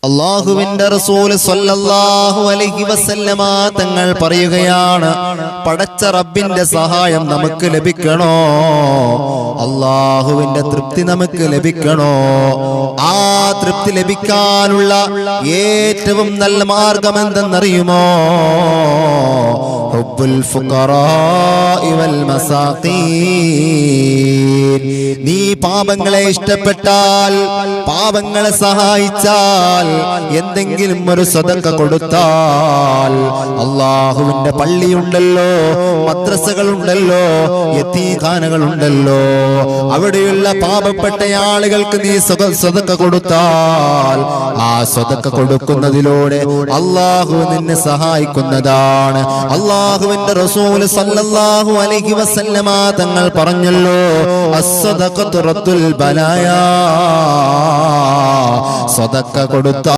അല്ലാഹുവിന്റെ റസൂൽ സ്വല്ലല്ലാഹു അലൈഹി വസല്ലമ തങ്ങൾ പറയുകയാണ്, പടച്ച റബ്ബിന്റെ സഹായം നമുക്ക് ലഭിക്കണോ, അല്ലാഹുവിന്റെ തൃപ്തി നമുക്ക് ലഭിക്കണോ, ആ തൃപ്തി ലഭിക്കാനുള്ള ഏറ്റവും നല്ല മാർഗം എന്തെന്നറിയുമോ? ഹുബ്ബുൽ ഫുഖറാഇ വൽ മസാഖീൻ. നീ പാപങ്ങളെ ഇഷ്ടപ്പെട്ടാൽ, പാപങ്ങളെ സഹായിച്ചാൽ, എന്തെങ്കിലും ഒരു സദഖ കൊടുത്താൽ, അല്ലാഹുവിന്റെ പള്ളിയുണ്ടല്ലോ, മദ്രസകളുണ്ടല്ലോ, യതീഖാനകളുണ്ടല്ലോ, അവിടെയുള്ള പാപപ്പെട്ട ആളുകൾക്ക് നീ സദഖ കൊടുത്താൽ, ആ സദഖ കൊടുക്കുന്നതിലൂടെ അല്ലാഹു നിന്നെ സഹായിക്കുന്നതാണ്. അല്ലാഹുവിന്റെ റസൂൽ സല്ലല്ലാഹു അലൈഹി വസല്ലമ തങ്ങൾ പറഞ്ഞല്ലോ, അസ്സദഖത്തു റദ്ദുൽ ബലായാ, സദഖ കൊടുത്ത